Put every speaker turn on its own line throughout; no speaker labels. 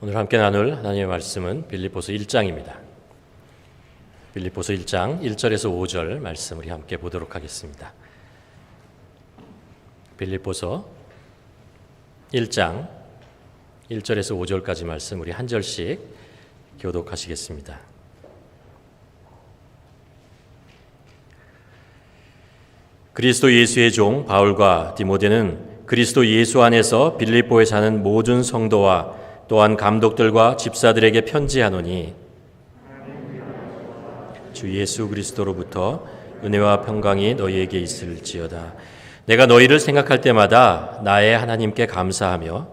오늘 함께 나눌 하나님의 말씀은 빌립보서 1장입니다. 빌립보서 1장 1절에서 5절 말씀 우리 함께 보도록 하겠습니다. 빌립보서 1장 1절에서 5절까지 말씀 우리 한 절씩 교독하시겠습니다. 그리스도 예수의 종 바울과 디모데는 그리스도 예수 안에서 빌립보에 사는 모든 성도와 또한 감독들과 집사들에게 편지하노니 주 예수 그리스도로부터 은혜와 평강이 너희에게 있을지어다. 내가 너희를 생각할 때마다 나의 하나님께 감사하며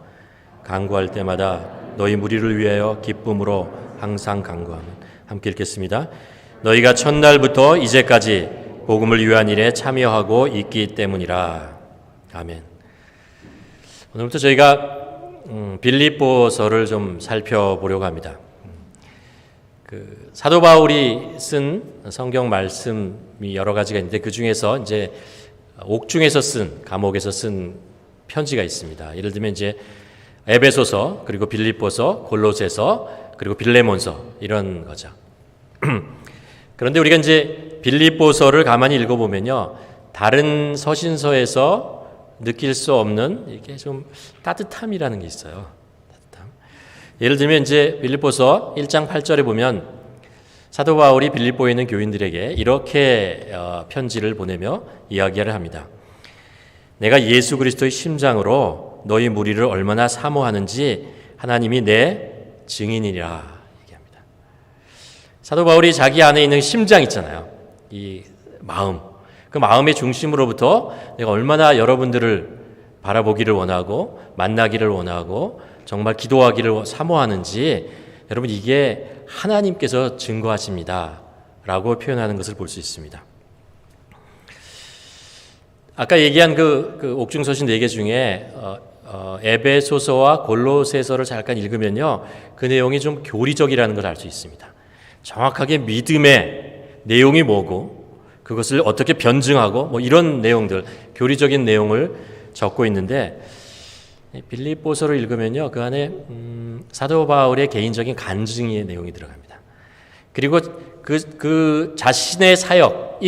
간구할 때마다 너희 무리를 위하여 기쁨으로 항상 간구하며. 함께 읽겠습니다. 너희가 첫날부터 이제까지 복음을 위한 일에 참여하고 있기 때문이라. 아멘. 오늘부터 저희가 빌립보서를 좀 살펴보려고 합니다. 사도 바울이 쓴 성경 말씀이 여러 가지가 있는데 그 중에서 이제 옥중에서 쓴 감옥에서 쓴 편지가 있습니다. 예를 들면 이제 에베소서, 그리고 빌립보서, 골로새서, 그리고 빌레몬서 이런 거죠. 그런데 우리가 이제 빌립보서를 가만히 읽어보면요, 다른 서신서에서 느낄 수 없는 이게 좀 따뜻함이라는 게 있어요. 따뜻함. 예를 들면 이제 빌립보서 1장 8절에 보면 사도 바울이 빌립보에 있는 교인들에게 이렇게 편지를 보내며 이야기를 합니다. 내가 예수 그리스도의 심장으로 너희 무리를 얼마나 사모하는지 하나님이 내 증인이라 얘기합니다. 사도 바울이 자기 안에 있는 심장 있잖아요. 이 마음. 그 마음의 중심으로부터 내가 얼마나 여러분들을 바라보기를 원하고 만나기를 원하고 정말 기도하기를 사모하는지 여러분 이게 하나님께서 증거하십니다 라고 표현하는 것을 볼 수 있습니다. 아까 얘기한 그 옥중서신 4개 중에 에베소서와 골로새서를 잠깐 읽으면요, 그 내용이 좀 교리적이라는 걸 알 수 있습니다. 정확하게 믿음의 내용이 뭐고 그것을 어떻게 변증하고 뭐 이런 내용들, 교리적인 내용을 적고 있는데 빌립보서를 읽으면요, 그 안에 사도 바울의 개인적인 간증의 내용이 들어갑니다. 그리고 그 자신의 사역,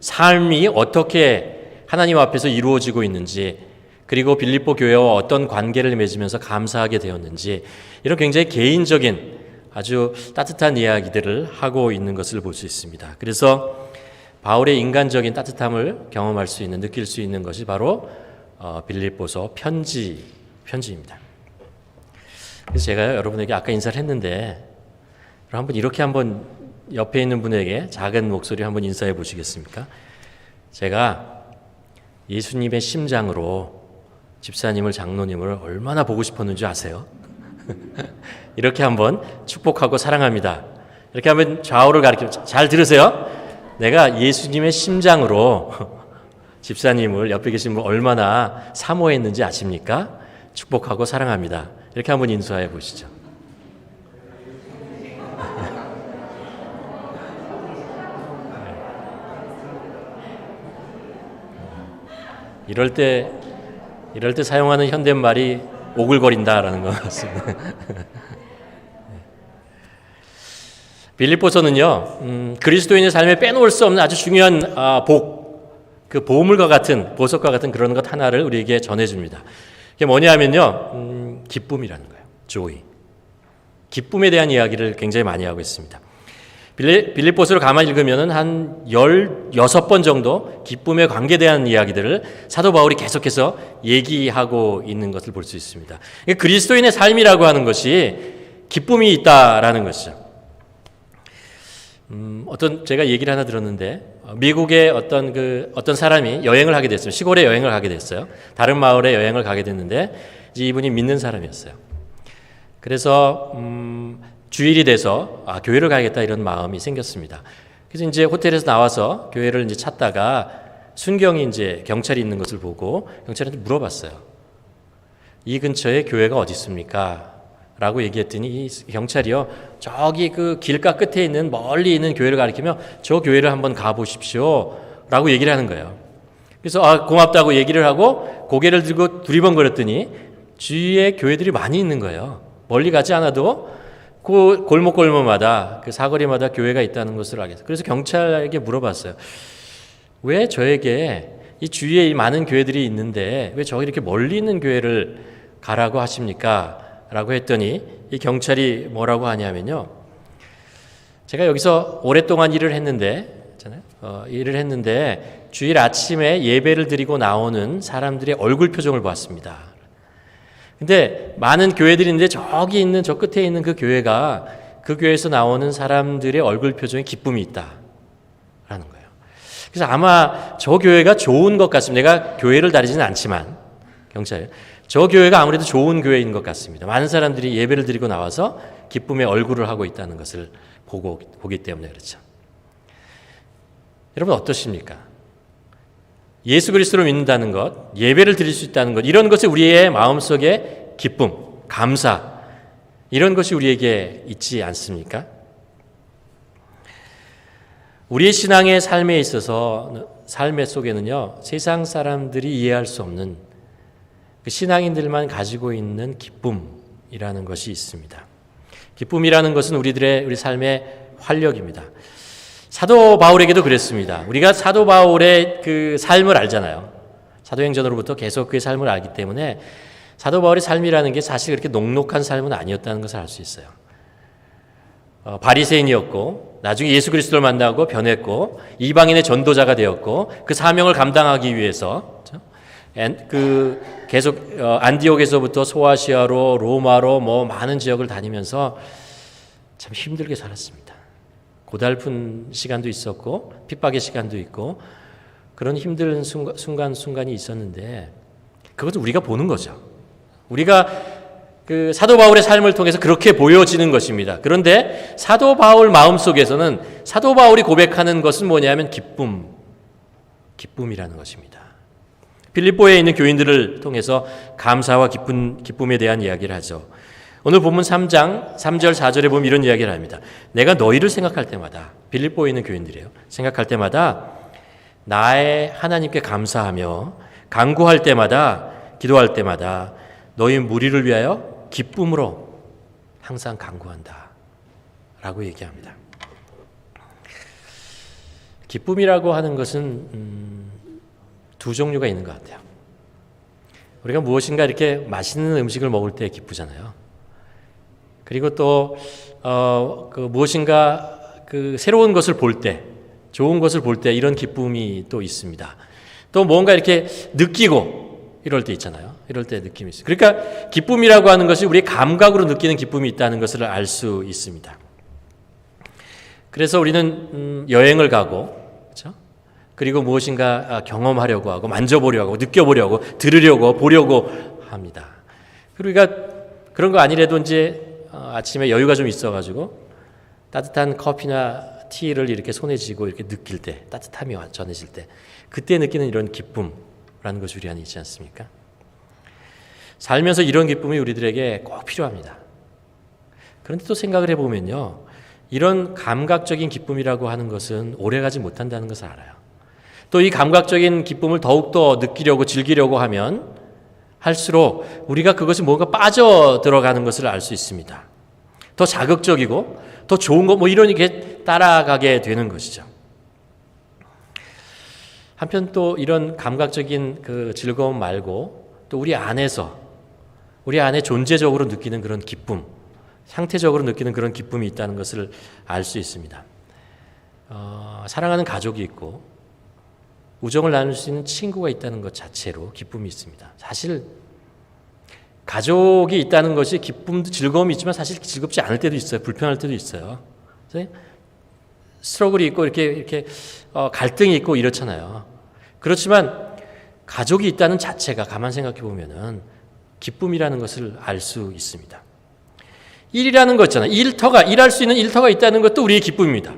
삶이 어떻게 하나님 앞에서 이루어지고 있는지, 그리고 빌립보 교회와 어떤 관계를 맺으면서 감사하게 되었는지, 이런 굉장히 개인적인 아주 따뜻한 이야기들을 하고 있는 것을 볼 수 있습니다. 그래서 바울의 인간적인 따뜻함을 경험할 수 있는, 느낄 수 있는 것이 바로 빌립보서 편지입니다. 그래서 제가 여러분에게 아까 인사를 했는데 한번 옆에 있는 분에게 작은 목소리 한번 인사해 보시겠습니까? 제가 예수님의 심장으로 집사님을, 장로님을 얼마나 보고 싶었는지 아세요? 이렇게 한번 축복하고 사랑합니다. 이렇게 하면 좌우를 가리켜, 잘 들으세요. 내가 예수님의 심장으로 집사님을, 옆에 계신 분 얼마나 사모했는지 아십니까? 축복하고 사랑합니다. 이렇게 한번 인사해 보시죠. 이럴 때 사용하는 현대말이 오글거린다라는 것 같습니다. 빌립보서는요, 그리스도인의 삶에 빼놓을 수 없는 아주 중요한 그 보물과 같은, 보석과 같은 그런 것 하나를 우리에게 전해줍니다. 그게 뭐냐면요, 기쁨이라는 거예요. joy. 기쁨에 대한 이야기를 굉장히 많이 하고 있습니다. 빌립보서를 가만히 읽으면 한 16번 정도 기쁨에 관계되는 이야기들을 사도 바울이 계속해서 얘기하고 있는 것을 볼 수 있습니다. 그리스도인의 삶이라고 하는 것이 기쁨이 있다라는 것이죠. 제가 얘기를 하나 들었는데, 미국의 어떤 사람이 여행을 하게 됐어요. 시골에 여행을 가게 됐어요. 다른 마을에 여행을 가게 됐는데, 이제 이분이 믿는 사람이었어요. 그래서, 주일이 돼서, 교회를 가야겠다 이런 마음이 생겼습니다. 그래서 이제 호텔에서 나와서 교회를 이제 찾다가 순경이 이제 경찰이 있는 것을 보고 경찰한테 물어봤어요. 이 근처에 교회가 어디 있습니까? 라고 얘기했더니 이 경찰이요, 저기 그 길가 끝에 있는 멀리 있는 교회를 가리키며 저 교회를 한번 가보십시오 라고 얘기를 하는 거예요. 그래서 고맙다고 얘기를 하고 고개를 들고 두리번거렸더니 주위에 교회들이 많이 있는 거예요. 멀리 가지 않아도 그 골목골목마다 그 사거리마다 교회가 있다는 것을 알겠어요. 그래서 경찰에게 물어봤어요. 왜 저에게 이 주위에 이 많은 교회들이 있는데 왜 저기 이렇게 멀리 있는 교회를 가라고 하십니까? 라고 했더니 이 경찰이 뭐라고 하냐면요. 제가 여기서 오랫동안 일을 했는데 주일 아침에 예배를 드리고 나오는 사람들의 얼굴 표정을 보았습니다. 근데 많은 교회들이 있는데 저기 있는 저 끝에 있는 그 교회가 그 교회에서 나오는 사람들의 얼굴 표정에 기쁨이 있다라는 거예요. 그래서 아마 저 교회가 좋은 것 같습니다. 내가 교회를 다니지는 않지만 경찰 저 교회가 아무래도 좋은 교회인 것 같습니다. 많은 사람들이 예배를 드리고 나와서 기쁨의 얼굴을 하고 있다는 것을 보기 때문에 그렇죠. 여러분 어떠십니까? 예수 그리스도를 믿는다는 것, 예배를 드릴 수 있다는 것, 이런 것이 우리의 마음속에 기쁨, 감사, 이런 것이 우리에게 있지 않습니까? 우리의 신앙의 삶에 있어서 삶의 속에는요, 세상 사람들이 이해할 수 없는 그 신앙인들만 가지고 있는 기쁨이라는 것이 있습니다. 기쁨이라는 것은 우리 삶의 활력입니다. 사도 바울에게도 그랬습니다. 우리가 사도 바울의 그 삶을 알잖아요. 사도행전으로부터 계속 그의 삶을 알기 때문에 사도 바울의 삶이라는 게 사실 그렇게 녹록한 삶은 아니었다는 것을 알 수 있어요. 바리새인이었고 나중에 예수 그리스도를 만나고 변했고 이방인의 전도자가 되었고 그 사명을 감당하기 위해서 계속 안디옥에서부터 소아시아로 로마로 많은 지역을 다니면서 참 힘들게 살았습니다. 고달픈 시간도 있었고 핍박의 시간도 있고 그런 힘든 순간이 있었는데 그것은 우리가 보는 거죠. 우리가 그 사도 바울의 삶을 통해서 그렇게 보여지는 것입니다. 그런데 사도 바울 마음속에서는 사도 바울이 고백하는 것은 뭐냐면 기쁨이라는 것입니다. 빌립보에 있는 교인들을 통해서 감사와 기쁨에 대한 이야기를 하죠. 오늘 본문 3장 3절 4절에 보면 이런 이야기를 합니다. 내가 너희를 생각할 때마다 빌립보에 있는 교인들이에요. 생각할 때마다 나의 하나님께 감사하며 간구할 때마다 기도할 때마다 너희 무리를 위하여 기쁨으로 항상 간구한다 라고 얘기합니다. 기쁨이라고 하는 것은 두 종류가 있는 것 같아요. 우리가 무엇인가 이렇게 맛있는 음식을 먹을 때 기쁘잖아요. 그리고 또 무엇인가 새로운 것을 볼 때, 좋은 것을 볼 때 이런 기쁨이 또 있습니다. 또 뭔가 이렇게 느끼고 이럴 때 있잖아요. 이럴 때 느낌이 있어요. 그러니까 기쁨이라고 하는 것이 우리의 감각으로 느끼는 기쁨이 있다는 것을 알 수 있습니다. 그래서 우리는 여행을 가고, 그렇죠? 그리고 무엇인가 경험하려고 하고, 만져보려고 하고, 느껴보려고, 들으려고, 보려고 합니다. 그러니까 그런 거 아니래도 이제 아침에 여유가 좀 있어가지고 따뜻한 커피나 티를 이렇게 손에 쥐고 이렇게 느낄 때, 따뜻함이 전해질 때, 그때 느끼는 이런 기쁨이라는 것이 우리 안에 있지 않습니까? 살면서 이런 기쁨이 우리들에게 꼭 필요합니다. 그런데 또 생각을 해보면요, 이런 감각적인 기쁨이라고 하는 것은 오래가지 못한다는 것을 알아요. 또 이 감각적인 기쁨을 더욱더 느끼려고 즐기려고 하면 할수록 우리가 그것이 뭔가 빠져 들어가는 것을 알 수 있습니다. 더 자극적이고 더 좋은 거 이렇게 따라가게 되는 것이죠. 한편 또 이런 감각적인 그 즐거움 말고 또 우리 안에 존재적으로 느끼는 그런 기쁨, 상태적으로 느끼는 그런 기쁨이 있다는 것을 알 수 있습니다. 사랑하는 가족이 있고 우정을 나눌 수 있는 친구가 있다는 것 자체로 기쁨이 있습니다. 사실 가족이 있다는 것이 기쁨도 즐거움이 있지만 사실 즐겁지 않을 때도 있어요. 불편할 때도 있어요. 스트러글이 있고 이렇게 갈등이 있고 이렇잖아요. 그렇지만 가족이 있다는 자체가 가만 생각해 보면은 기쁨이라는 것을 알 수 있습니다. 일이라는 거 있잖아요. 일할 수 있는 일터가 있다는 것도 우리의 기쁨입니다.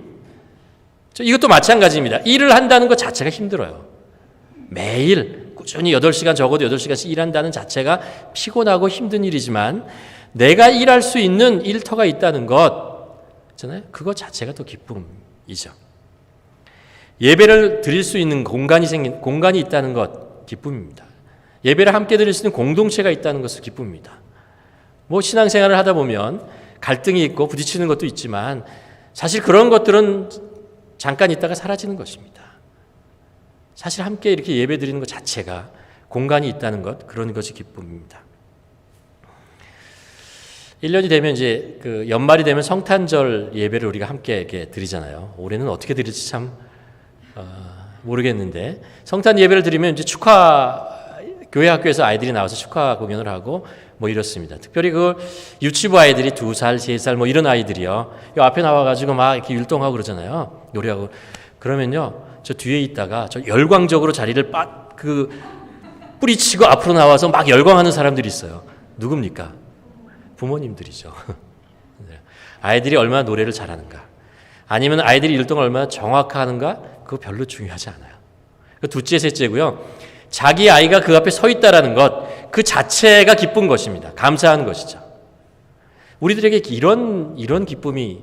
이것도 마찬가지입니다. 일을 한다는 것 자체가 힘들어요. 매일 꾸준히 8시간 적어도 8시간씩 일한다는 자체가 피곤하고 힘든 일이지만 내가 일할 수 있는 일터가 있다는 것 있잖아요. 그것 자체가 또 기쁨이죠. 예배를 드릴 수 있는 공간이 있다는 것 기쁨입니다. 예배를 함께 드릴 수 있는 공동체가 있다는 것은 기쁨입니다. 뭐 신앙생활을 하다 보면 갈등이 있고 부딪히는 것도 있지만 사실 그런 것들은 잠깐 있다가 사라지는 것입니다. 사실 함께 이렇게 예배 드리는 것 자체가 공간이 있다는 것, 그런 것이 기쁨입니다. 1년이 되면 이제 그 연말이 되면 성탄절 예배를 우리가 함께 이렇게 드리잖아요. 올해는 어떻게 드릴지 참 모르겠는데 성탄 예배를 드리면 이제 교회 학교에서 아이들이 나와서 축하 공연을 하고 뭐 이렇습니다. 특별히 그 유치부 아이들이 2살, 3살 뭐 이런 아이들이요. 이 앞에 나와가지고 막 이렇게 율동하고 그러잖아요. 노래하고. 그러면요. 저 뒤에 있다가 저 열광적으로 자리를 뿌리치고 앞으로 나와서 막 열광하는 사람들이 있어요. 누굽니까? 부모님들이죠. 아이들이 얼마나 노래를 잘하는가, 아니면 아이들이 율동을 얼마나 정확하는가, 그거 별로 중요하지 않아요. 둘째, 셋째고요. 자기 아이가 그 앞에 서 있다라는 것, 그 자체가 기쁜 것입니다. 감사하는 것이죠. 우리들에게 이런 기쁨이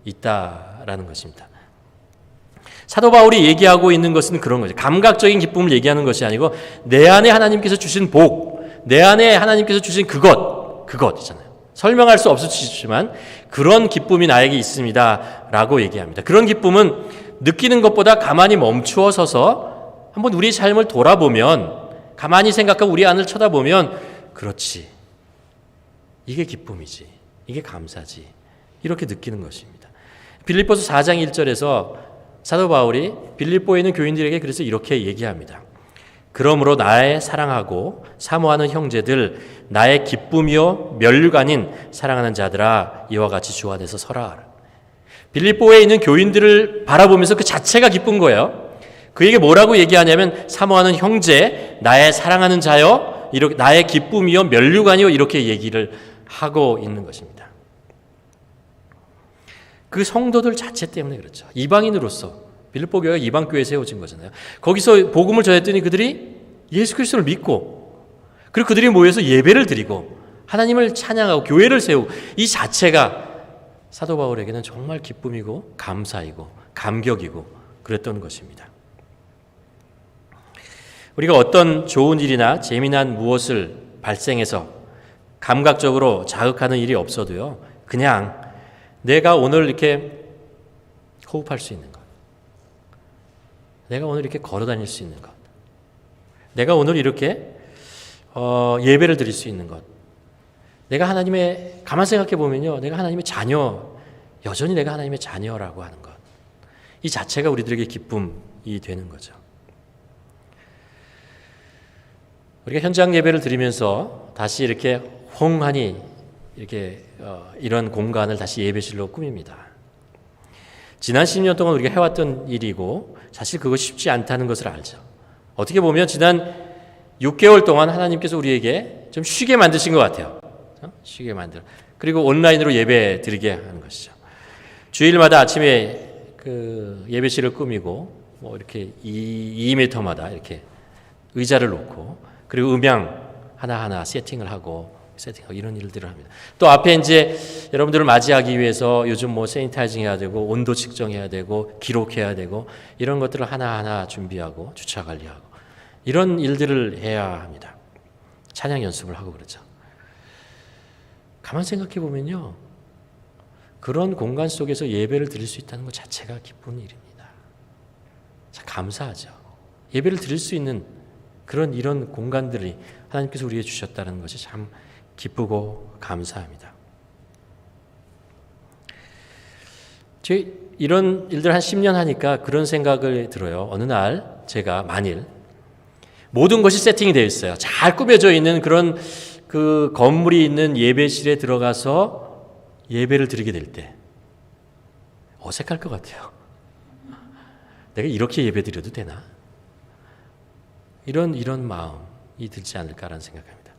있다라는 것입니다. 사도 바울이 얘기하고 있는 것은 그런 거죠. 감각적인 기쁨을 얘기하는 것이 아니고 내 안에 하나님께서 주신 복, 내 안에 하나님께서 주신 그것이잖아요. 설명할 수 없으시지만 그런 기쁨이 나에게 있습니다 라고 얘기합니다. 그런 기쁨은 느끼는 것보다 가만히 멈추어 서서 한번 우리의 삶을 돌아보면, 가만히 생각하고 우리 안을 쳐다보면, 그렇지, 이게 기쁨이지, 이게 감사지, 이렇게 느끼는 것입니다. 빌립보서 4장 1절에서 사도 바울이 빌립보에 있는 교인들에게 그래서 이렇게 얘기합니다. 그러므로 나의 사랑하고 사모하는 형제들, 나의 기쁨이요 면류관인 사랑하는 자들아, 이와 같이 주 안에서 서라. 빌립보에 있는 교인들을 바라보면서 그 자체가 기쁜 거예요. 그에게 뭐라고 얘기하냐면 사모하는 형제, 나의 사랑하는 자요, 이렇게 나의 기쁨이요 면류관이요, 이렇게 얘기를 하고 있는 것입니다. 그 성도들 자체 때문에 그렇죠. 이방인으로서 빌립보 교회가 이방 교회에 세워진 거잖아요. 거기서 복음을 전했더니 그들이 예수 그리스도를 믿고, 그리고 그들이 모여서 예배를 드리고 하나님을 찬양하고 교회를 세우고, 이 자체가 사도 바울에게는 정말 기쁨이고 감사이고 감격이고 그랬던 것입니다. 우리가 어떤 좋은 일이나 재미난 무엇을 발생해서 감각적으로 자극하는 일이 없어도요, 그냥 내가 오늘 이렇게 호흡할 수 있는 것, 내가 오늘 이렇게 걸어 다닐 수 있는 것, 내가 오늘 이렇게 예배를 드릴 수 있는 것, 내가 하나님의, 가만 생각해 보면요, 내가 하나님의 자녀, 여전히 내가 하나님의 자녀라고 하는 것, 이 자체가 우리들에게 기쁨이 되는 거죠. 우리가 현장 예배를 드리면서 다시 이렇게 홍하니 이렇게 이런 공간을 다시 예배실로 꾸밉니다. 지난 10년 동안 우리가 해왔던 일이고 사실 그거 쉽지 않다는 것을 알죠. 어떻게 보면 지난 6개월 동안 하나님께서 우리에게 좀 쉬게 만드신 것 같아요. 쉬게 만들어. 그리고 온라인으로 예배 드리게 하는 것이죠. 주일마다 아침에 그 예배실을 꾸미고 뭐 이렇게 2m마다 이렇게 의자를 놓고, 그리고 음향 하나하나 세팅하고 이런 일들을 합니다. 또 앞에 이제 여러분들을 맞이하기 위해서 요즘 뭐 세니타이징 해야 되고 온도 측정해야 되고 기록해야 되고 이런 것들을 하나하나 준비하고 주차 관리하고 이런 일들을 해야 합니다. 찬양 연습을 하고 그러죠. 가만 생각해 보면요, 그런 공간 속에서 예배를 드릴 수 있다는 것 자체가 기쁜 일입니다. 참 감사하죠. 예배를 드릴 수 있는 이런 공간들이 하나님께서 우리에게 주셨다는 것이 참 기쁘고 감사합니다. 이런 일들 한 10년 하니까 그런 생각을 들어요. 어느 날 제가 만일 모든 것이 세팅이 되어 있어요. 잘 꾸며져 있는 그런 그 건물이 있는 예배실에 들어가서 예배를 드리게 될 때 어색할 것 같아요. 내가 이렇게 예배 드려도 되나? 이런 마음이 들지 않을까라는 생각합니다.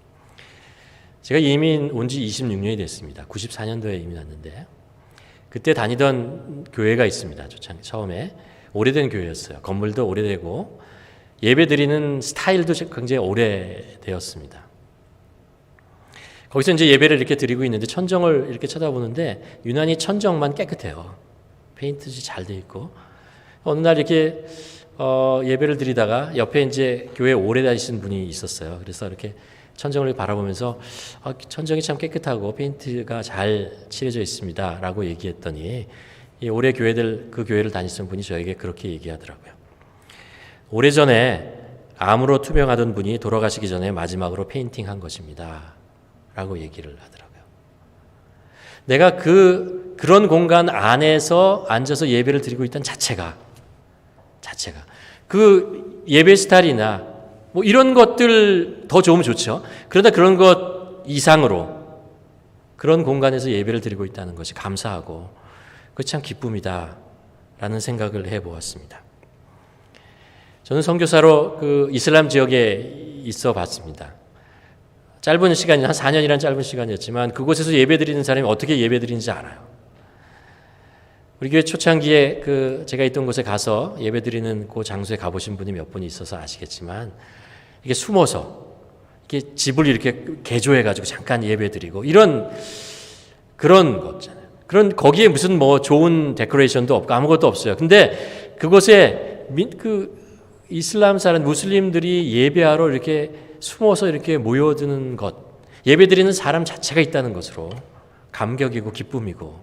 제가 이민 온 지 26년이 됐습니다. 94년도에 이민 왔는데 그때 다니던 교회가 있습니다. 처음에 오래된 교회였어요. 건물도 오래되고 예배 드리는 스타일도 굉장히 오래되었습니다. 거기서 이제 예배를 이렇게 드리고 있는데 천정을 이렇게 쳐다보는데 유난히 천정만 깨끗해요. 페인트지 잘 돼 있고. 어느 날 이렇게 예배를 드리다가 옆에 이제 교회 오래 다니신 분이 있었어요. 그래서 이렇게 천정을 바라보면서 천정이 참 깨끗하고 페인트가 잘 칠해져 있습니다 라고 얘기했더니 이 올해 그 교회를 다니시던 분이 저에게 그렇게 얘기하더라고요. 오래전에 암으로 투병하던 분이 돌아가시기 전에 마지막으로 페인팅한 것입니다 라고 얘기를 하더라고요. 내가 그런 공간 안에서 앉아서 예배를 드리고 있다는 자체가 그 예배 스타일이나 뭐 이런 것들 더 좋으면 좋죠. 그러나 그런 것 이상으로 그런 공간에서 예배를 드리고 있다는 것이 감사하고 그 참 기쁨이다라는 생각을 해보았습니다. 저는 선교사로 그 이슬람 지역에 있어 봤습니다. 짧은 시간이 한 4년이란 짧은 시간이었지만 그곳에서 예배드리는 사람이 어떻게 예배드리는지 알아요. 우리 교회 초창기에 제가 있던 곳에 가서 예배드리는 그 장소에 가보신 분이 몇 분이 있어서 아시겠지만 이게 숨어서 이게 집을 이렇게 개조해가지고 잠깐 예배드리고 그런 거잖아요. 거기에 무슨 뭐 좋은 데코레이션도 없고 아무것도 없어요. 근데 그곳에 이슬람 사람 무슬림들이 예배하러 이렇게 숨어서 이렇게 모여드는 것, 예배드리는 사람 자체가 있다는 것으로 감격이고 기쁨이고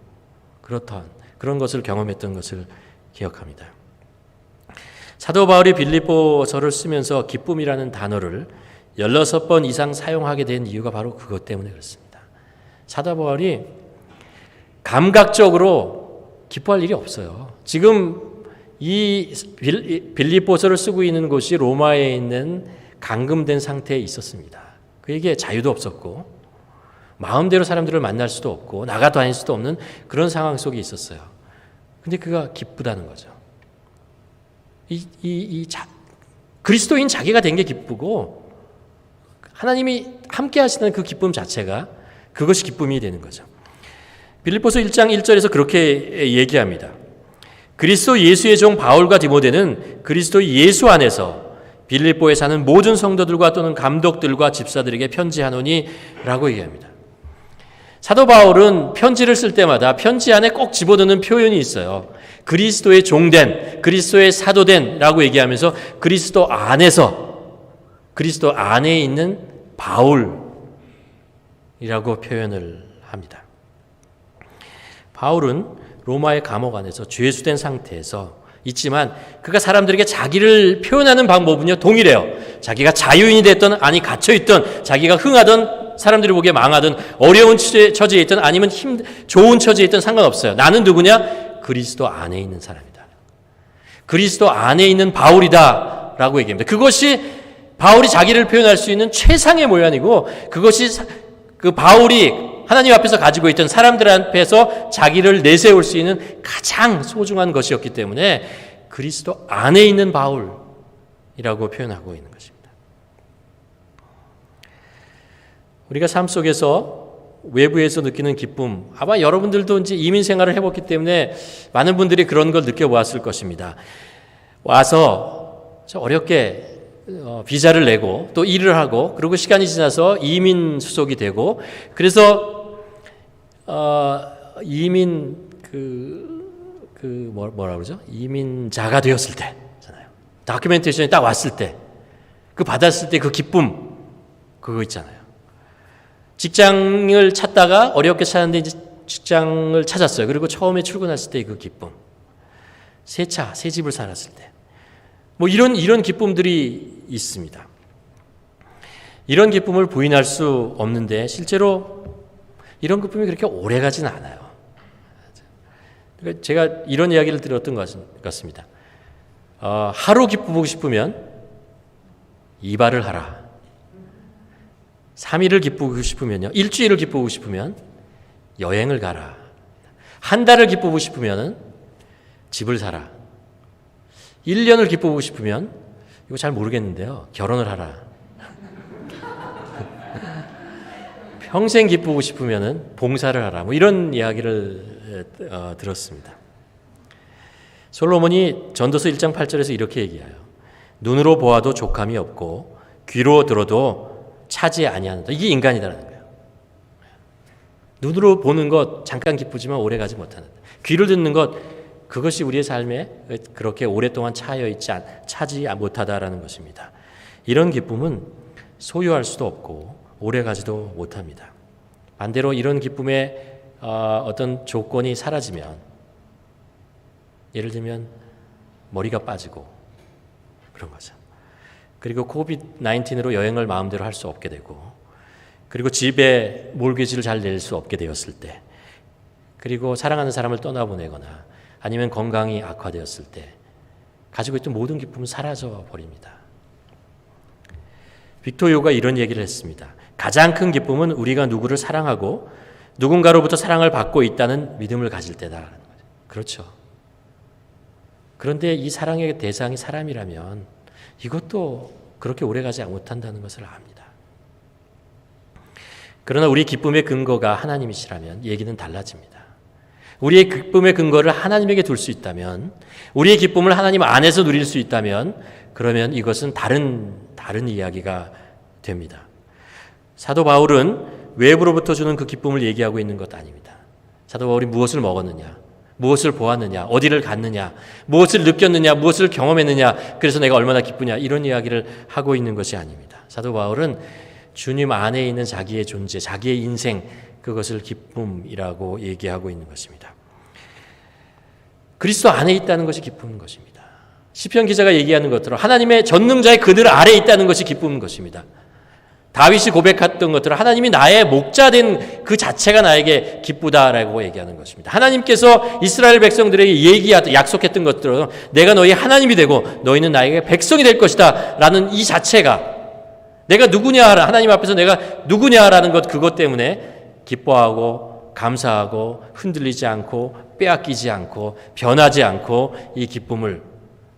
그런 것을 경험했던 것을 기억합니다. 사도 바울이 빌립보서를 쓰면서 기쁨이라는 단어를 16번 이상 사용하게 된 이유가 바로 그것 때문에 그렇습니다. 사도 바울이 감각적으로 기뻐할 일이 없어요. 지금 이 빌립보서를 쓰고 있는 곳이 로마에 있는 감금된 상태에 있었습니다. 그에게 자유도 없었고 마음대로 사람들을 만날 수도 없고 나가 다닐 수도 없는 그런 상황 속에 있었어요. 근데 그가 기쁘다는 거죠. 그리스도인 자기가 된 게 기쁘고 하나님이 함께 하시는 그 기쁨 자체가 그것이 기쁨이 되는 거죠. 빌립보서 1장 1절에서 그렇게 얘기합니다. 그리스도 예수의 종 바울과 디모데는 그리스도 예수 안에서 빌립보에 사는 모든 성도들과 또는 감독들과 집사들에게 편지하노니 라고 얘기합니다. 사도 바울은 편지를 쓸 때마다 편지 안에 꼭 집어넣는 표현이 있어요. 그리스도의 종된, 그리스도의 사도된 라고 얘기하면서 그리스도 안에 있는 바울이라고 표현을 합니다. 바울은 로마의 감옥 안에서 죄수된 상태에서 있지만 그가 사람들에게 자기를 표현하는 방법은요 동일해요. 자기가 자유인이 됐든 아니 갇혀있든 자기가 흥하든 사람들이 보기에 망하든 어려운 처지에 있든 아니면 좋은 처지에 있든 상관없어요. 나는 누구냐? 그리스도 안에 있는 사람이다. 그리스도 안에 있는 바울이다 라고 얘기합니다. 그것이 바울이 자기를 표현할 수 있는 최상의 모양이고 그것이 그 바울이 하나님 앞에서 가지고 있던 사람들 앞에서 자기를 내세울 수 있는 가장 소중한 것이었기 때문에 그리스도 안에 있는 바울이라고 표현하고 있는 것입니다. 우리가 삶 속에서 외부에서 느끼는 기쁨, 아마 여러분들도 이제 이민 생활을 해봤기 때문에 많은 분들이 그런 걸 느껴보았을 것입니다. 와서 어렵게 비자를 내고 또 일을 하고 그리고 시간이 지나서 이민 수속이 되고 그래서 이민 뭐라 그러죠? 이민자가 되었을 때잖아요. 다큐멘테이션이 딱 왔을 때, 그 받았을 때 그 기쁨, 그거 있잖아요. 직장을 찾다가 어렵게 찾았는데 이제 직장을 찾았어요. 그리고 처음에 출근했을 때 그 기쁨, 새 집을 살았을 때, 뭐 이런 기쁨들이 있습니다. 이런 기쁨을 부인할 수 없는데 실제로 이런 기쁨이 그렇게 오래 가진 않아요. 그러니까 제가 이런 이야기를 들었던 것 같습니다. 하루 기쁘고 싶으면 이발을 하라. 3일을 기쁘고 싶으면요. 일주일을 기쁘고 싶으면 여행을 가라. 한 달을 기쁘고 싶으면 집을 사라. 1년을 기쁘고 싶으면 이거 잘 모르겠는데요. 결혼을 하라. 평생 기쁘고 싶으면 봉사를 하라. 뭐 이런 이야기를 들었습니다. 솔로몬이 전도서 1장 8절에서 이렇게 얘기해요. 눈으로 보아도 족함이 없고 귀로 들어도 차지 아니한다. 이게 인간이다라는 거예요. 눈으로 보는 것 잠깐 기쁘지만 오래 가지 못하는. 귀를 듣는 것 그것이 우리의 삶에 그렇게 오랫동안 차지 못하다라는 것입니다. 이런 기쁨은 소유할 수도 없고 오래 가지도 못합니다. 반대로 이런 기쁨의 어떤 조건이 사라지면, 예를 들면 머리가 빠지고 그런 거죠. 그리고 코비드-19으로 여행을 마음대로 할 수 없게 되고, 그리고 집에 몰개지를 잘 낼 수 없게 되었을 때, 그리고 사랑하는 사람을 떠나보내거나 아니면 건강이 악화되었을 때 가지고 있던 모든 기쁨은 사라져 버립니다. 빅토 요가 이런 얘기를 했습니다. 가장 큰 기쁨은 우리가 누구를 사랑하고 누군가로부터 사랑을 받고 있다는 믿음을 가질 때다라는 거죠. 그렇죠. 그런데 이 사랑의 대상이 사람이라면 이것도 그렇게 오래가지 못한다는 것을 압니다. 그러나 우리 기쁨의 근거가 하나님이시라면 얘기는 달라집니다. 우리의 기쁨의 근거를 하나님에게 둘 수 있다면, 우리의 기쁨을 하나님 안에서 누릴 수 있다면, 그러면 이것은 다른 이야기가 됩니다. 사도 바울은 외부로부터 주는 그 기쁨을 얘기하고 있는 것 아닙니다. 사도 바울이 무엇을 먹었느냐, 무엇을 보았느냐, 어디를 갔느냐, 무엇을 느꼈느냐, 무엇을 경험했느냐, 그래서 내가 얼마나 기쁘냐, 이런 이야기를 하고 있는 것이 아닙니다. 사도 바울은 주님 안에 있는 자기의 존재, 자기의 인생, 그것을 기쁨이라고 얘기하고 있는 것입니다. 그리스도 안에 있다는 것이 기쁨인 것입니다. 시편 기자가 얘기하는 것처럼 하나님의 전능자의 그늘 아래에 있다는 것이 기쁨인 것입니다. 다윗이 고백했던 것처럼 하나님이 나의 목자된 그 자체가 나에게 기쁘다라고 얘기하는 것입니다. 하나님께서 이스라엘 백성들에게 약속했던 것처럼 내가 너희 하나님이 되고 너희는 나에게 백성이 될 것이다 라는 이 자체가, 내가 누구냐, 하나님 앞에서 내가 누구냐라는 것, 그것 때문에 기뻐하고 감사하고 흔들리지 않고 빼앗기지 않고 변하지 않고 이 기쁨을,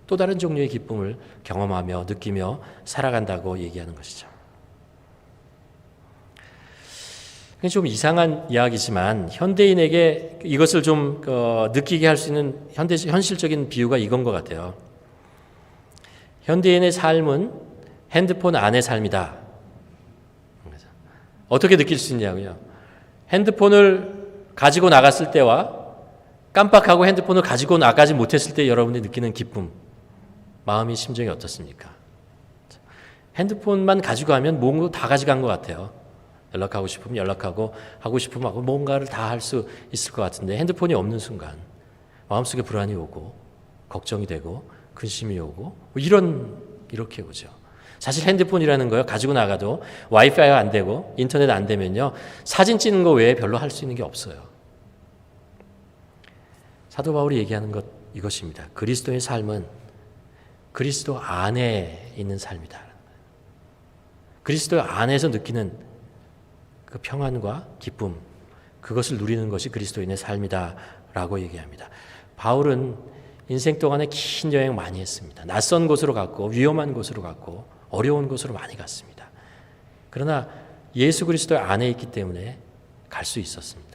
또 다른 종류의 기쁨을 경험하며 느끼며 살아간다고 얘기하는 것이죠. 좀 이상한 이야기지만 현대인에게 이것을 좀 느끼게 할 수 있는 현실적인 비유가 이건 것 같아요. 현대인의 삶은 핸드폰 안의 삶이다. 어떻게 느낄 수 있냐고요? 핸드폰을 가지고 나갔을 때와 깜빡하고 핸드폰을 가지고 나가지 못했을 때 여러분이 느끼는 기쁨, 마음이 심정이 어떻습니까? 핸드폰만 가지고 가면 뭔가 다 가져간 것 같아요. 연락하고 싶으면 연락하고, 하고 싶으면 하고, 뭔가를 다 할 수 있을 것 같은데 핸드폰이 없는 순간 마음속에 불안이 오고 걱정이 되고 근심이 오고 이렇게 오죠. 사실 핸드폰이라는 거요, 가지고 나가도 와이파이가 안 되고 인터넷 안 되면요, 사진 찍는 거 외에 별로 할 수 있는 게 없어요. 사도 바울이 얘기하는 것 이것입니다. 그리스도의 삶은 그리스도 안에 있는 삶이다. 그리스도 안에서 느끼는 그 평안과 기쁨, 그것을 누리는 것이 그리스도인의 삶이다라고 얘기합니다. 바울은 인생 동안에 긴 여행 많이 했습니다. 낯선 곳으로 갔고 위험한 곳으로 갔고 어려운 곳으로 많이 갔습니다. 그러나 예수 그리스도 안에 있기 때문에 갈 수 있었습니다.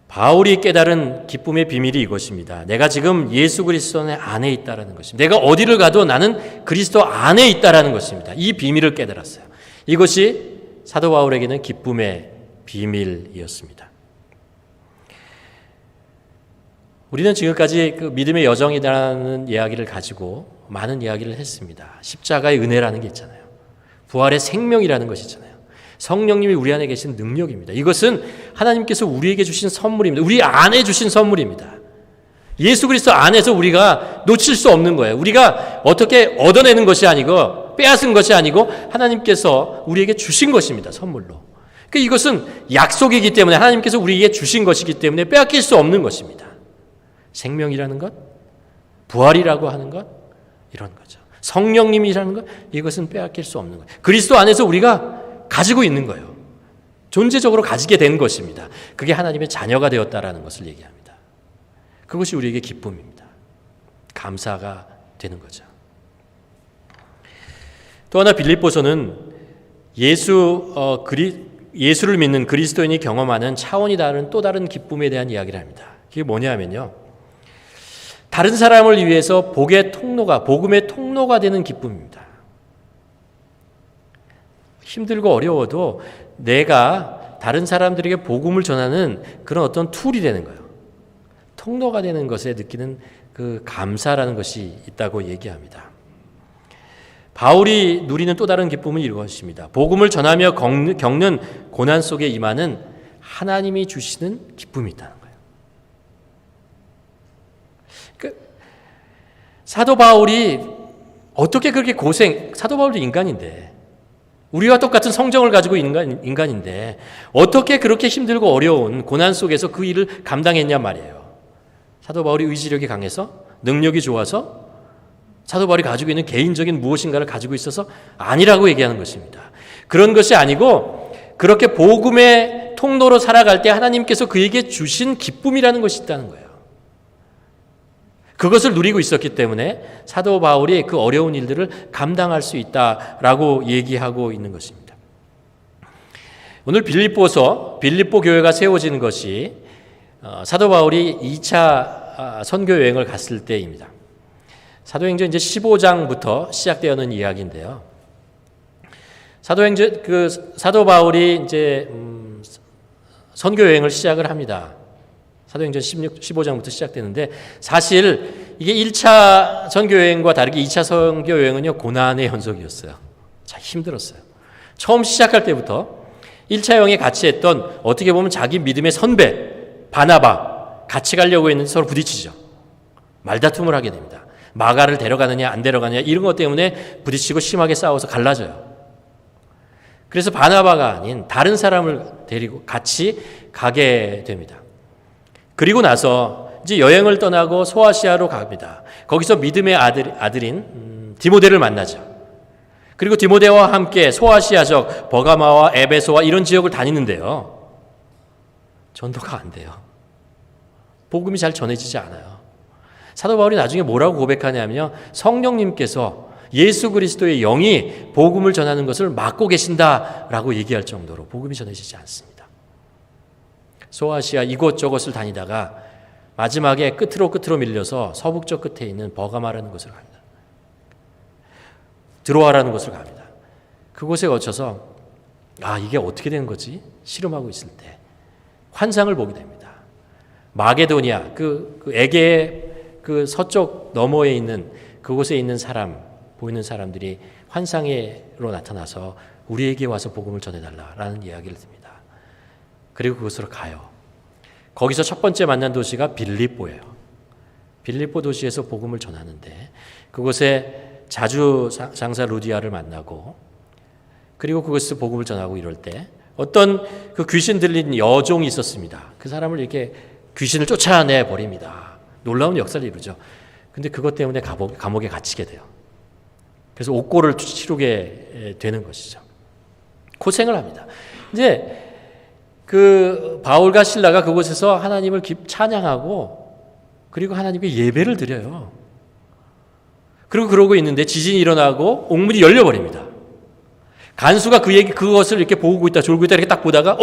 바울이 깨달은 기쁨의 비밀이 이것입니다. 내가 지금 예수 그리스도 안에 있다라는 것입니다. 내가 어디를 가도 나는 그리스도 안에 있다라는 것입니다. 이 비밀을 깨달았어요. 이것이 사도 바울에게는 기쁨의 비밀이었습니다. 우리는 지금까지 그 믿음의 여정이라는 이야기를 가지고 많은 이야기를 했습니다. 십자가의 은혜라는 게 있잖아요. 부활의 생명이라는 것이 있잖아요. 성령님이 우리 안에 계신 능력입니다. 이것은 하나님께서 우리에게 주신 선물입니다. 우리 안에 주신 선물입니다. 예수 그리스도 안에서 우리가 놓칠 수 없는 거예요. 우리가 어떻게 얻어내는 것이 아니고 빼앗은 것이 아니고 하나님께서 우리에게 주신 것입니다. 선물로. 그러니까 이것은 약속이기 때문에 하나님께서 우리에게 주신 것이기 때문에 빼앗길 수 없는 것입니다. 생명이라는 것, 부활이라고 하는 것, 이런 거죠. 성령님이라는 것, 이것은 빼앗길 수 없는 거예요. 그리스도 안에서 우리가 가지고 있는 거예요. 존재적으로 가지게 된 것입니다. 그게 하나님의 자녀가 되었다라는 것을 얘기합니다. 그것이 우리에게 기쁨입니다. 감사가 되는 거죠. 또 하나 빌립보서는 예수를 믿는 그리스도인이 경험하는 차원이 다른 또 다른 기쁨에 대한 이야기를 합니다. 그게 뭐냐면요, 다른 사람을 위해서 복음의 통로가 되는 기쁨입니다. 힘들고 어려워도 내가 다른 사람들에게 복음을 전하는 그런 어떤 툴이 되는 거예요. 통로가 되는 것에 느끼는 그 감사라는 것이 있다고 얘기합니다. 바울이 누리는 또 다른 기쁨은 이것입니다. 복음을 전하며 겪는 고난 속에 임하는 하나님이 주시는 기쁨이 있다는 거예요. 사도 바울이 어떻게 그렇게 사도 바울도 인간인데, 우리와 똑같은 성정을 가지고 있는 인간인데 어떻게 그렇게 힘들고 어려운 고난 속에서 그 일을 감당했냐 말이에요. 사도 바울이 의지력이 강해서, 능력이 좋아서, 사도 바울이 가지고 있는 개인적인 무엇인가를 가지고 있어서 아니라고 얘기하는 것입니다. 그런 것이 아니고 그렇게 복음의 통로로 살아갈 때 하나님께서 그에게 주신 기쁨이라는 것이 있다는 거예요. 그것을 누리고 있었기 때문에 사도 바울이 그 어려운 일들을 감당할 수 있다라고 얘기하고 있는 것입니다. 오늘 빌립보 교회가 세워진 것이 사도 바울이 2차 선교 여행을 갔을 때입니다. 사도행전 이제 15장부터 시작되는 이야기인데요. 사도 바울이 이제 선교 여행을 시작을 합니다. 사도행전 15장부터 시작되는데, 사실 이게 1차 선교 여행과 다르게 2차 선교 여행은요, 고난의 연속이었어요. 참 힘들었어요. 처음 시작할 때부터 1차 여행에 같이 했던, 어떻게 보면 자기 믿음의 선배 바나바, 같이 가려고 했는데 서로 부딪히죠. 말다툼을 하게 됩니다. 마가를 데려가느냐 안 데려가느냐 이런 것 때문에 부딪히고 심하게 싸워서 갈라져요. 그래서 바나바가 아닌 다른 사람을 데리고 같이 가게 됩니다. 그리고 나서 이제 여행을 떠나고 소아시아로 갑니다. 거기서 믿음의 아들인 디모데를 만나죠. 그리고 디모데와 함께 소아시아적 버가마와 에베소와 이런 지역을 다니는데요. 전도가 안 돼요. 복음이 잘 전해지지 않아요. 사도 바울이 나중에 뭐라고 고백하냐면요, 성령님께서 예수 그리스도의 영이 복음을 전하는 것을 막고 계신다라고 얘기할 정도로 복음이 전해지지 않습니다. 소아시아 이곳저곳을 다니다가 마지막에 끝으로 밀려서 서북쪽 끝에 있는 버가마라는 곳을 갑니다. 드로아라는 곳을 갑니다. 그곳에 거쳐서 이게 어떻게 된 거지? 씨름하고 있을 때 환상을 보게 됩니다. 마게도니아, 그 에게의 그 서쪽 너머에 있는 그곳에 있는 보이는 사람들이 환상으로 나타나서 우리에게 와서 복음을 전해달라라는 이야기를 듭니다. 그리고 그곳으로 가요. 거기서 첫 번째 만난 도시가 빌립보예요. 빌립보 도시에서 복음을 전하는데, 그곳에 자주 장사 루디아를 만나고, 그리고 그곳에서 복음을 전하고 이럴 때 어떤 그 귀신 들린 여종이 있었습니다. 그 사람을 이렇게 귀신을 쫓아내 버립니다. 놀라운 역사를 이루죠. 근데 그것 때문에 감옥에 갇히게 돼요. 그래서 옥고를 치르게 되는 것이죠. 고생을 합니다. 이제 그 바울과 실라가 그곳에서 하나님을 찬양하고, 그리고 하나님께 예배를 드려요. 그리고 그러고 있는데 지진이 일어나고 옥문이 열려버립니다. 간수가 그것을 이렇게 보고 있다, 졸고 있다 이렇게 딱 보다가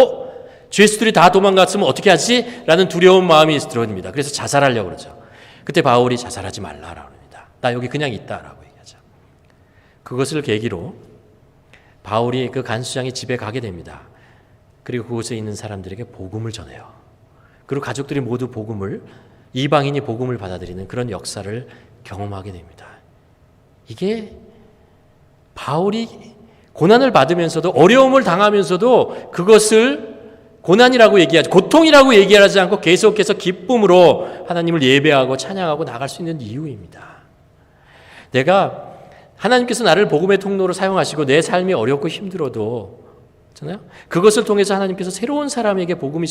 죄수들이 다 도망갔으면 어떻게 하지? 라는 두려운 마음이 들어옵니다. 그래서 자살하려고 그러죠. 그때 바울이 자살하지 말라라고 합니다. 나 여기 그냥 있다라고 얘기하죠. 그것을 계기로 바울이 그 간수장의 집에 가게 됩니다. 그리고 그곳에 있는 사람들에게 복음을 전해요. 그리고 가족들이 모두 이방인이 복음을 받아들이는 그런 역사를 경험하게 됩니다. 이게 바울이 고난을 받으면서도, 어려움을 당하면서도 그것을 고난이라고 얘기하지, 고통이라고 얘기하지 않고 계속해서 기쁨으로 하나님을 예배하고 찬양하고 나갈 수 있는 이유입니다. 하나님께서 나를 복음의 통로로 사용하시고 내 삶이 어렵고 힘들어도, 그것을 통해서 하나님께서 새로운 사람에게 복음이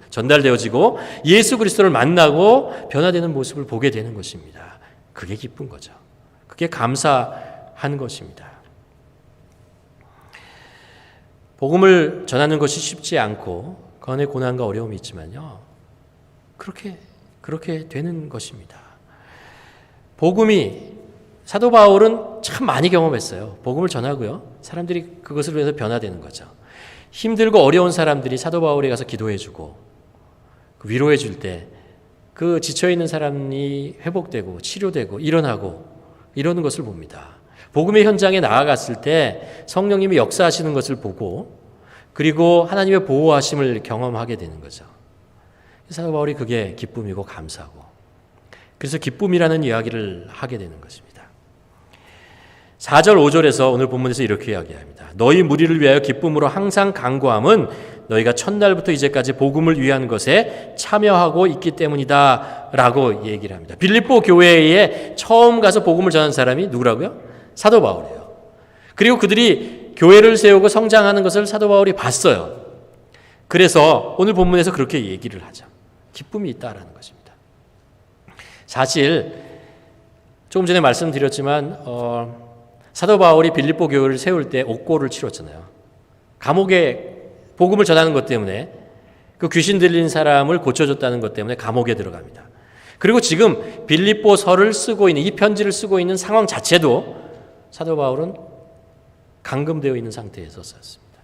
전달되어지고 예수 그리스도를 만나고 변화되는 모습을 보게 되는 것입니다. 그게 기쁜 거죠. 그게 감사한 것입니다. 복음을 전하는 것이 쉽지 않고 그 안에 고난과 어려움이 있지만요, 그렇게 되는 것입니다. 사도 바울은 참 많이 경험했어요. 복음을 전하고요, 사람들이 그것을 위해서 변화되는 거죠. 힘들고 어려운 사람들이 사도 바울에 가서 기도해주고 위로해 줄 때 그 지쳐있는 사람이 회복되고 치료되고 일어나고 이러는 것을 봅니다. 복음의 현장에 나아갔을 때 성령님이 역사하시는 것을 보고, 그리고 하나님의 보호하심을 경험하게 되는 거죠. 사도 바울이 그게 기쁨이고 감사고, 그래서 기쁨이라는 이야기를 하게 되는 것입니다. 4절 5절에서 오늘 본문에서 이렇게 이야기합니다. 너희 무리를 위하여 기쁨으로 항상 간구함은 너희가 첫날부터 이제까지 복음을 위한 것에 참여하고 있기 때문이다 라고 얘기를 합니다. 빌립보 교회에 처음 가서 복음을 전한 사람이 누구라고요? 사도 바울이에요. 그리고 그들이 교회를 세우고 성장하는 것을 사도 바울이 봤어요. 그래서 오늘 본문에서 그렇게 얘기를 하죠. 기쁨이 있다라는 것입니다. 사실 조금 전에 말씀드렸지만 사도 바울이 빌립보 교회를 세울 때 옥고를 치렀잖아요. 감옥에 복음을 전하는 것 때문에 그 귀신 들린 사람을 고쳐줬다는 것 때문에 감옥에 들어갑니다. 그리고 지금 빌립보서를 쓰고 있는 이 편지를 쓰고 있는 상황 자체도 사도 바울은 감금되어 있는 상태에서 썼습니다.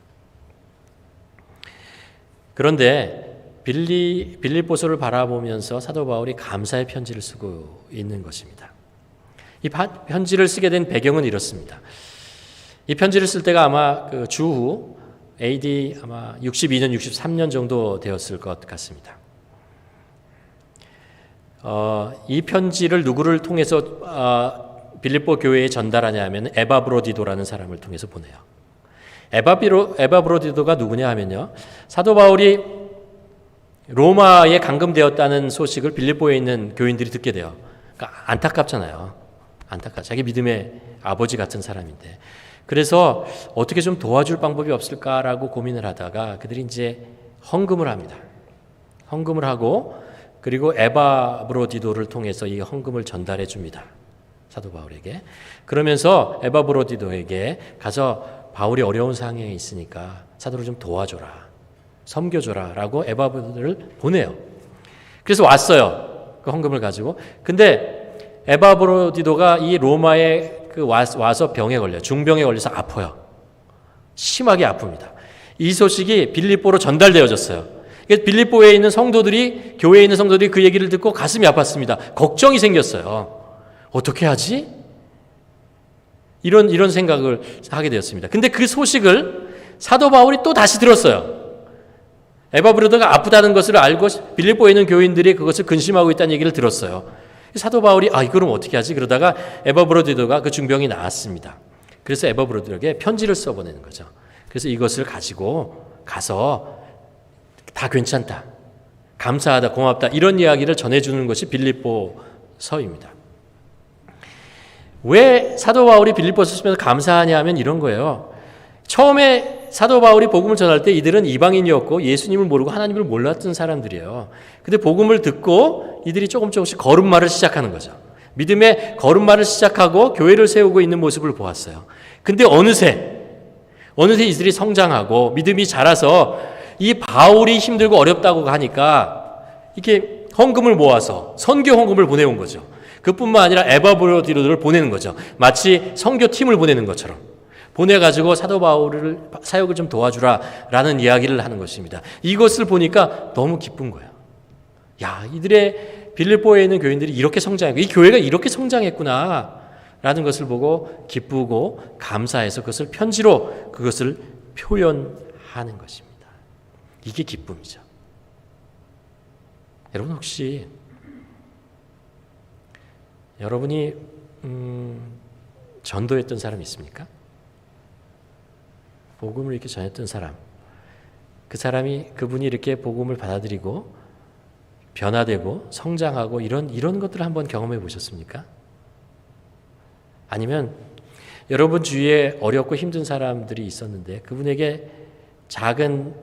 그런데 빌립보서를 바라보면서 사도 바울이 감사의 편지를 쓰고 있는 것입니다. 이 편지를 쓰게 된 배경은 이렇습니다. 이 편지를 쓸 때가 아마 그 주후 AD 아마 62년, 63년 정도 되었을 것 같습니다. 이 편지를 누구를 통해서 빌립보 교회에 전달하냐 하면 에바브로디도라는 사람을 통해서 보내요. 에바브로디도가 누구냐 하면요. 사도 바울이 로마에 감금되었다는 소식을 빌립보에 있는 교인들이 듣게 돼요. 그러니까 안타깝잖아요. 자기 믿음의 아버지 같은 사람인데. 그래서 어떻게 좀 도와줄 방법이 없을까라고 고민을 하다가 그들이 이제 헌금을 합니다. 헌금을 하고 그리고 에바브로디도를 통해서 이 헌금을 전달해 줍니다. 사도 바울에게. 그러면서 에바브로디도에게 가서 바울이 어려운 상황에 있으니까 사도를 좀 도와줘라. 섬겨줘라 라고 에바브로디도를 보내요. 그래서 왔어요. 그 헌금을 가지고. 근데 에바브로디도가 이 로마에 와서 병에 걸려요. 중병에 걸려서 아파요. 심하게 아픕니다. 이 소식이 빌립보로 전달되어졌어요. 빌립보에 있는 성도들이, 교회에 있는 성도들이 그 얘기를 듣고 가슴이 아팠습니다. 걱정이 생겼어요. 어떻게 하지? 이런 생각을 하게 되었습니다. 근데 그 소식을 사도 바울이 또 다시 들었어요. 에바브로디도가 아프다는 것을 알고 빌립보에 있는 교인들이 그것을 근심하고 있다는 얘기를 들었어요. 사도 바울이 그럼 어떻게 하지? 그러다가 에바브로디도가 그 중병이 나았습니다. 그래서 에바브로디도에게 편지를 써보내는 거죠. 그래서 이것을 가지고 가서 다 괜찮다, 감사하다, 고맙다 이런 이야기를 전해주는 것이 빌립보서입니다. 왜 사도 바울이 빌립보서 쓰면서 감사하냐 하면 이런 거예요. 처음에 사도 바울이 복음을 전할 때 이들은 이방인이었고 예수님을 모르고 하나님을 몰랐던 사람들이에요. 근데 복음을 듣고 이들이 조금씩 걸음마를 시작하는 거죠. 믿음의 걸음마를 시작하고 교회를 세우고 있는 모습을 보았어요. 근데 어느새 이들이 성장하고 믿음이 자라서 이 바울이 힘들고 어렵다고 하니까 이렇게 헌금을 모아서 선교 헌금을 보내온 거죠. 그뿐만 아니라 에바브로디도를 보내는 거죠. 마치 선교팀을 보내는 것처럼. 보내가지고 사도 바울을 사역을 좀 도와주라라는 이야기를 하는 것입니다. 이것을 보니까 너무 기쁜 거예요. 야, 이들의 빌립보에 있는 교인들이 이렇게 성장했고 이 교회가 이렇게 성장했구나라는 것을 보고 기쁘고 감사해서 그것을 편지로 그것을 표현하는 것입니다. 이게 기쁨이죠. 여러분 혹시 여러분이 전도했던 사람 있습니까? 복음을 이렇게 전했던 사람, 그분이 이렇게 복음을 받아들이고 변화되고 성장하고 이런 것들을 한번 경험해 보셨습니까? 아니면 여러분 주위에 어렵고 힘든 사람들이 있었는데 그분에게 작은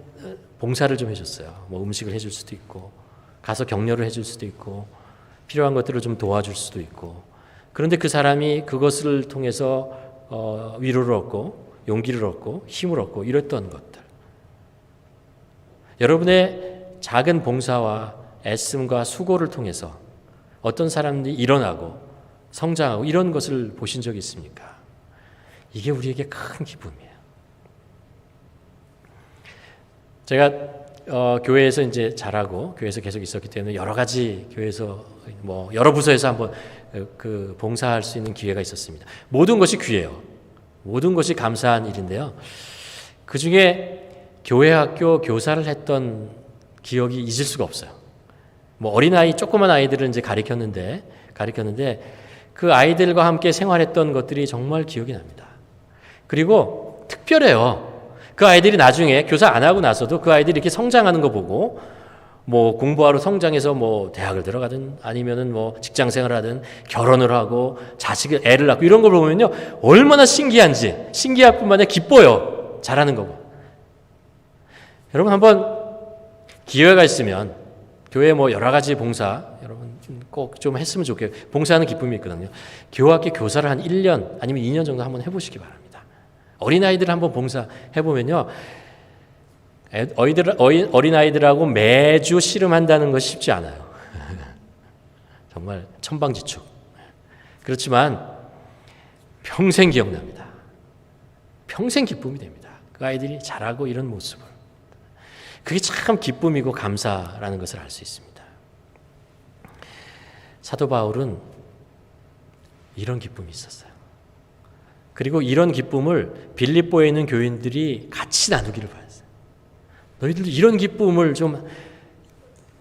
봉사를 좀 해줬어요. 뭐 음식을 해줄 수도 있고 가서 격려를 해줄 수도 있고 필요한 것들을 좀 도와줄 수도 있고 그런데 그 사람이 그것을 통해서 위로를 얻고 용기를 얻고 힘을 얻고 이랬던 것들. 여러분의 작은 봉사와 애씀과 수고를 통해서 어떤 사람들이 일어나고 성장하고 이런 것을 보신 적이 있습니까? 이게 우리에게 큰 기쁨이에요. 제가 교회에서 이제 자라고 교회에서 계속 있었기 때문에 여러 가지 교회에서 뭐 여러 부서에서 한번 그 봉사할 수 있는 기회가 있었습니다. 모든 것이 귀해요. 모든 것이 감사한 일인데요. 그 중에 교회 학교 교사를 했던 기억이 잊을 수가 없어요. 뭐 어린아이, 조그만 아이들은 이제 가르쳤는데 그 아이들과 함께 생활했던 것들이 정말 기억이 납니다. 그리고 특별해요. 그 아이들이 나중에 교사 안 하고 나서도 그 아이들이 이렇게 성장하는 거 보고 뭐 공부하러 성장해서 뭐 대학을 들어가든 아니면은 뭐 직장 생활을 하든 결혼을 하고 자식을 애를 낳고 이런 걸 보면요 얼마나 신기한지 신기할 뿐만 아니라 기뻐요. 잘하는 거고. 여러분 한번 기회가 있으면 교회 뭐 여러 가지 봉사 여러분 꼭 좀 했으면 좋겠어요. 봉사하는 기쁨이 있거든요. 교학교 교사를 한 1년 아니면 2년 정도 한번 해보시기 바랍니다. 어린아이들 한번 봉사해보면요. 어린아이들하고 매주 씨름한다는 것이 쉽지 않아요. 정말 천방지축. 그렇지만 평생 기억납니다. 평생 기쁨이 됩니다. 그 아이들이 자라고 이런 모습을. 그게 참 기쁨이고 감사라는 것을 알 수 있습니다. 사도 바울은 이런 기쁨이 있었어요. 그리고 이런 기쁨을 빌립보에 있는 교인들이 같이 나누기를 바랐어요. 너희들도 이런 기쁨을 좀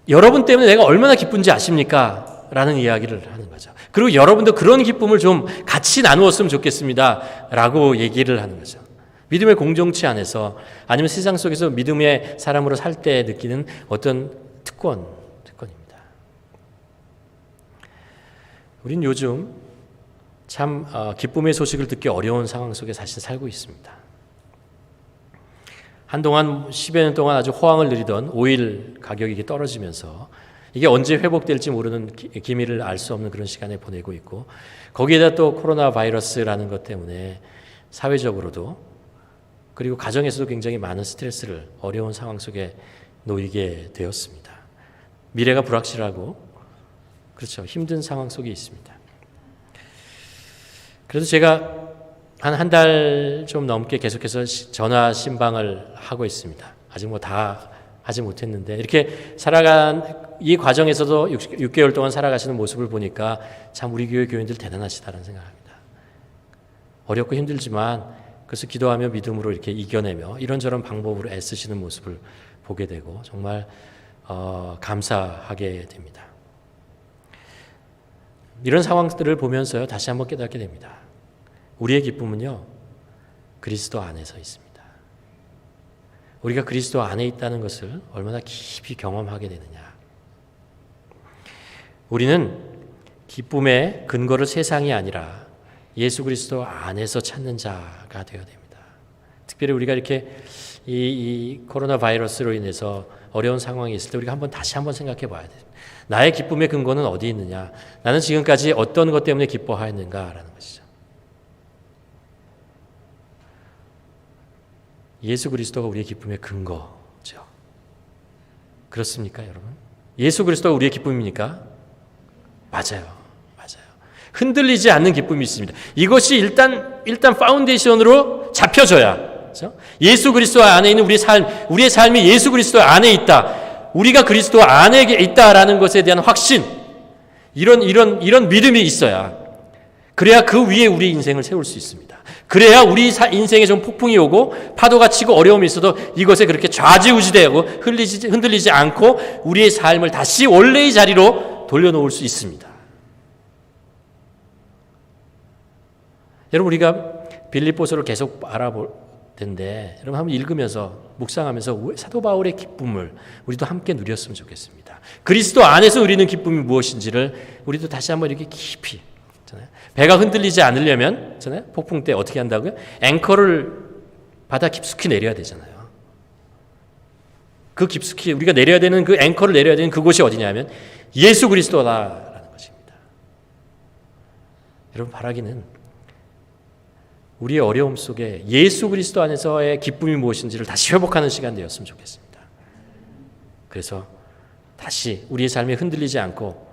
여러분 때문에 내가 얼마나 기쁜지 아십니까? 라는 이야기를 하는 거죠. 그리고 여러분도 그런 기쁨을 좀 같이 나누었으면 좋겠습니다. 라고 얘기를 하는 거죠. 믿음의 공동체 안에서 아니면 세상 속에서 믿음의 사람으로 살 때 느끼는 어떤 특권입니다. 우린 요즘 참 기쁨의 소식을 듣기 어려운 상황 속에 사실 살고 있습니다. 한동안 10여 년 동안 아주 호황을 누리던 오일 가격이 떨어지면서 이게 언제 회복될지 모르는 기미를 알 수 없는 그런 시간을 보내고 있고 거기에다 또 코로나 바이러스라는 것 때문에 사회적으로도 그리고 가정에서도 굉장히 많은 스트레스를 어려운 상황 속에 놓이게 되었습니다. 미래가 불확실하고 그렇죠. 힘든 상황 속에 있습니다. 그래서 제가 한 달 좀 넘게 계속해서 전화 신방을 하고 있습니다. 아직 뭐 다 하지 못했는데 이렇게 살아간 이 과정에서도 6개월 동안 살아가시는 모습을 보니까 참 우리 교회 교인들 대단하시다는 생각합니다. 어렵고 힘들지만 그래서 기도하며 믿음으로 이렇게 이겨내며 이런저런 방법으로 애쓰시는 모습을 보게 되고 정말 감사하게 됩니다. 이런 상황들을 보면서요 다시 한번 깨닫게 됩니다. 우리의 기쁨은요 그리스도 안에서 있습니다. 우리가 그리스도 안에 있다는 것을 얼마나 깊이 경험하게 되느냐. 우리는 기쁨의 근거를 세상이 아니라 예수 그리스도 안에서 찾는 자가 되어야 됩니다. 특별히 우리가 이렇게 이 코로나 바이러스로 인해서 어려운 상황이 있을 때 우리가 다시 한번 생각해 봐야 됩니다. 나의 기쁨의 근거는 어디 있느냐? 나는 지금까지 어떤 것 때문에 기뻐하였는가라는 것이죠. 예수 그리스도가 우리의 기쁨의 근거죠. 그렇습니까, 여러분? 예수 그리스도가 우리의 기쁨입니까? 맞아요. 흔들리지 않는 기쁨이 있습니다. 이것이 일단 파운데이션으로 잡혀져야. 그렇죠? 예수 그리스도 안에 있는 우리의 삶이 예수 그리스도 안에 있다. 우리가 그리스도 안에 있다라는 것에 대한 확신, 이런 믿음이 있어야. 그래야 그 위에 우리 인생을 세울 수 있습니다. 그래야 우리 인생에 좀 폭풍이 오고 파도가 치고 어려움이 있어도 이것에 그렇게 좌지우지되고 흔들리지 않고 우리의 삶을 다시 원래의 자리로 돌려놓을 수 있습니다. 여러분 우리가 빌립보서를 계속 알아볼 텐데 여러분 한번 읽으면서 묵상하면서 사도 바울의 기쁨을 우리도 함께 누렸으면 좋겠습니다. 그리스도 안에서 누리는 기쁨이 무엇인지를 우리도 다시 한번 이렇게 깊이 배가 흔들리지 않으려면 폭풍 때 어떻게 한다고요? 앵커를 바다 깊숙이 내려야 되잖아요. 그 깊숙이 우리가 내려야 되는 그 앵커를 내려야 되는 그곳이 어디냐면 예수 그리스도다라는 것입니다. 여러분 바라기는 우리의 어려움 속에 예수 그리스도 안에서의 기쁨이 무엇인지를 다시 회복하는 시간 되었으면 좋겠습니다. 그래서 다시 우리의 삶이 흔들리지 않고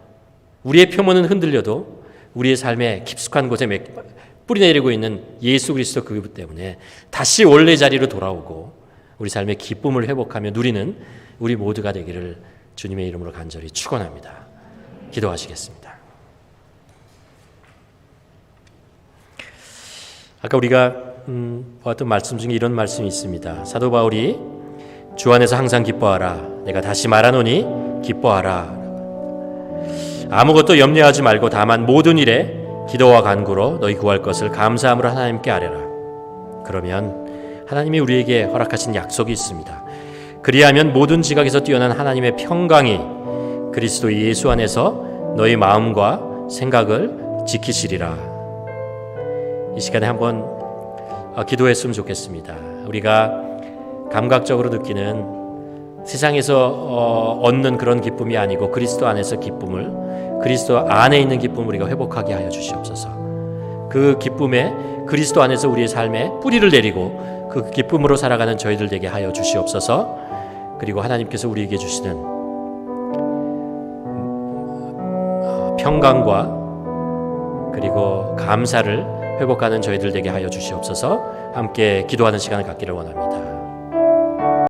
우리의 표면은 흔들려도 우리의 삶의 깊숙한 곳에 뿌리내리고 있는 예수 그리스도 그것 때문에 다시 원래 자리로 돌아오고 우리 삶의 기쁨을 회복하며 누리는 우리 모두가 되기를 주님의 이름으로 간절히 축원합니다. 기도하시겠습니다. 아까 우리가 보았던 말씀 중에 이런 말씀이 있습니다. 사도 바울이 주 안에서 항상 기뻐하라. 내가 다시 말하노니 기뻐하라. 아무것도 염려하지 말고 다만 모든 일에 기도와 간구로 너희 구할 것을 감사함으로 하나님께 아뢰라. 그러면 하나님이 우리에게 허락하신 약속이 있습니다. 그리하면 모든 지각에서 뛰어난 하나님의 평강이 그리스도 예수 안에서 너희 마음과 생각을 지키시리라. 이 시간에 한번 기도했으면 좋겠습니다. 우리가 감각적으로 느끼는 세상에서 얻는 그런 기쁨이 아니고 그리스도 안에서 기쁨을, 그리스도 안에 있는 기쁨을 우리가 회복하게 하여 주시옵소서. 그 기쁨에 그리스도 안에서 우리의 삶에 뿌리를 내리고 그 기쁨으로 살아가는 저희들 되게 하여 주시옵소서. 그리고 하나님께서 우리에게 주시는 평강과 그리고 감사를 회복하는 저희들 되게 하여 주시옵소서. 함께 기도하는 시간을 갖기를 원합니다.